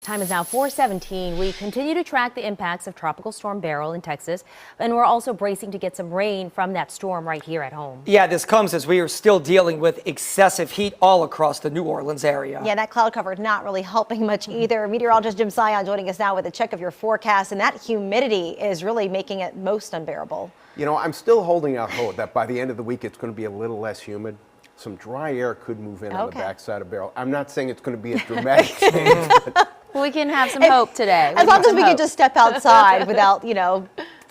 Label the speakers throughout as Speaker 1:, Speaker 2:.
Speaker 1: Time is now 4:17. We continue to track the impacts of Tropical Storm Beryl in Texas, and we're also bracing to get some rain from that storm right here at home.
Speaker 2: Yeah, this comes as we are still dealing with excessive heat all across the New Orleans area.
Speaker 3: Yeah, that cloud cover not really helping much either. Meteorologist Jim Sion joining us now with a check of your forecast, and that humidity is really making it most unbearable.
Speaker 4: You know, I'm still holding out hope that by the end of the week it's going to be a little less humid. Some dry air could move in on the backside of Beryl. I'm not saying it's going to be a dramatic change.
Speaker 1: We can have some hope today.
Speaker 3: As long as we can just step outside without,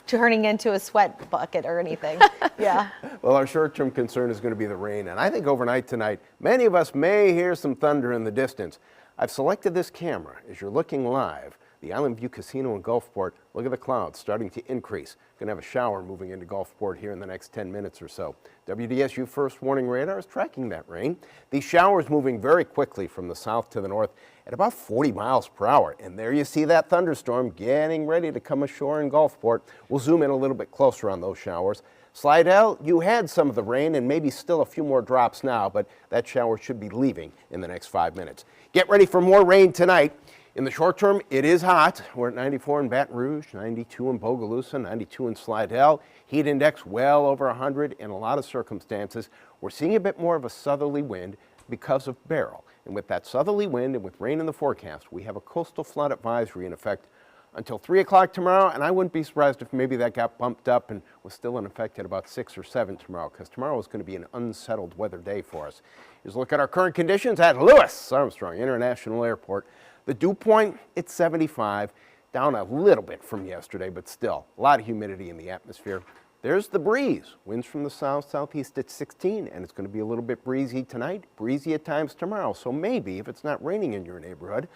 Speaker 3: turning into a sweat bucket or anything. Yeah.
Speaker 4: Well, our short-term concern is going to be the rain, and I think overnight tonight, many of us may hear some thunder in the distance. I've selected this camera as you're looking live. The Island View Casino in Gulfport. Look at the clouds starting to increase. Going to have a shower moving into Gulfport here in the next 10 minutes or so. WDSU First Warning Radar is tracking that rain. These showers moving very quickly from the south to the north at about 40 miles per hour. And there you see that thunderstorm getting ready to come ashore in Gulfport. We'll zoom in a little bit closer on those showers. Slidell, you had some of the rain and maybe still a few more drops now, but that shower should be leaving in the next 5 minutes. Get ready for more rain tonight. In the short term, it is hot. We're at 94 in Baton Rouge, 92 in Bogalusa, 92 in Slidell. Heat index well over 100 in a lot of circumstances. We're seeing a bit more of a southerly wind because of Beryl. And with that southerly wind and with rain in the forecast, we have a coastal flood advisory in effect until 3 o'clock tomorrow. And I wouldn't be surprised if maybe that got bumped up and was still in effect at about 6 or 7 tomorrow, because tomorrow is going to be an unsettled weather day for us. Here's a look at our current conditions at Louis Armstrong International Airport. The dew point, it's 75, down a little bit from yesterday, but still a lot of humidity in the atmosphere. There's the breeze. Winds from the south-southeast at 16, and it's going to be a little bit breezy tonight, breezy at times tomorrow. So maybe if it's not raining in your neighborhood,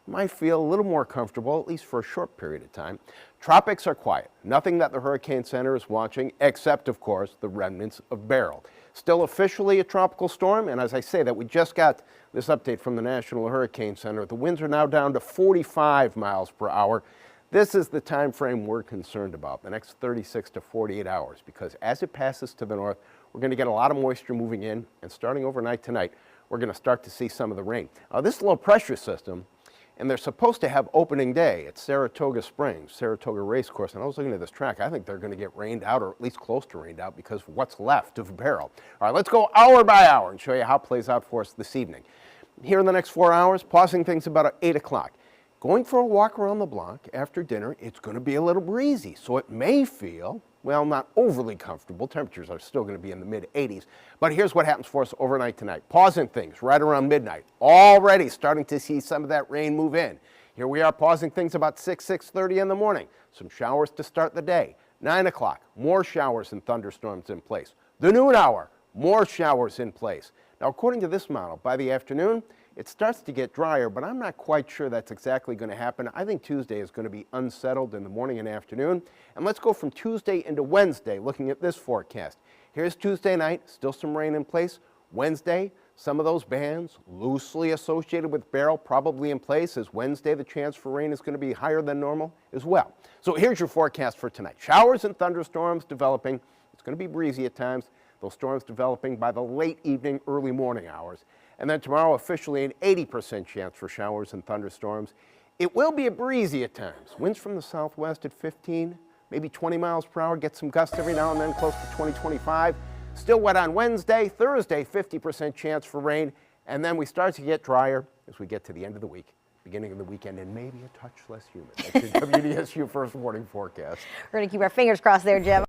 Speaker 4: you might feel a little more comfortable, at least for a short period of time. Tropics are quiet. Nothing that the Hurricane Center is watching, except, of course, the remnants of Beryl. Still officially a tropical storm, and as I say that, we just got this update from the National Hurricane Center. The winds are now down to 45 miles per hour. This is the time frame we're concerned about, the next 36 to 48 hours, because as it passes to the north, we're going to get a lot of moisture moving in, and starting overnight tonight, we're going to start to see some of the rain. This low pressure system, and they're supposed to have opening day at Saratoga Springs, Saratoga Racecourse. And I was looking at this track. I think they're going to get rained out, or at least close to rained out, because of what's left of Beryl. All right, let's go hour by hour and show you how it plays out for us this evening. Here in the next 4 hours, pausing things about 8 o'clock. Going for a walk around the block after dinner, it's going to be a little breezy, so it may feel, well, not overly comfortable. Temperatures are still going to be in the mid-80s. But here's what happens for us overnight tonight. Pausing things right around midnight. Already starting to see some of that rain move in. Here we are pausing things about 6:30 in the morning. Some showers to start the day. 9 o'clock, more showers and thunderstorms in place. The noon hour, more showers in place. Now, according to this model, by the afternoon, it starts to get drier, but I'm not quite sure that's exactly going to happen. I think Tuesday is going to be unsettled in the morning and afternoon. And let's go from Tuesday into Wednesday, looking at this forecast. Here's Tuesday night, still some rain in place. Wednesday, some of those bands loosely associated with Beryl probably in place, as Wednesday the chance for rain is going to be higher than normal as well. So here's your forecast for tonight. Showers and thunderstorms developing. It's going to be breezy at times. Those storms developing by the late evening, early morning hours. And then tomorrow, officially an 80% chance for showers and thunderstorms. It will be a breezy at times. Winds from the southwest at 15, maybe 20 miles per hour. Get some gusts every now and then, close to 20, 25. Still wet on Wednesday. Thursday, 50% chance for rain. And then we start to get drier as we get to the end of the week, beginning of the weekend, and maybe a touch less humid. That's your WDSU First Warning forecast.
Speaker 3: We're going to keep our fingers crossed there, Jim.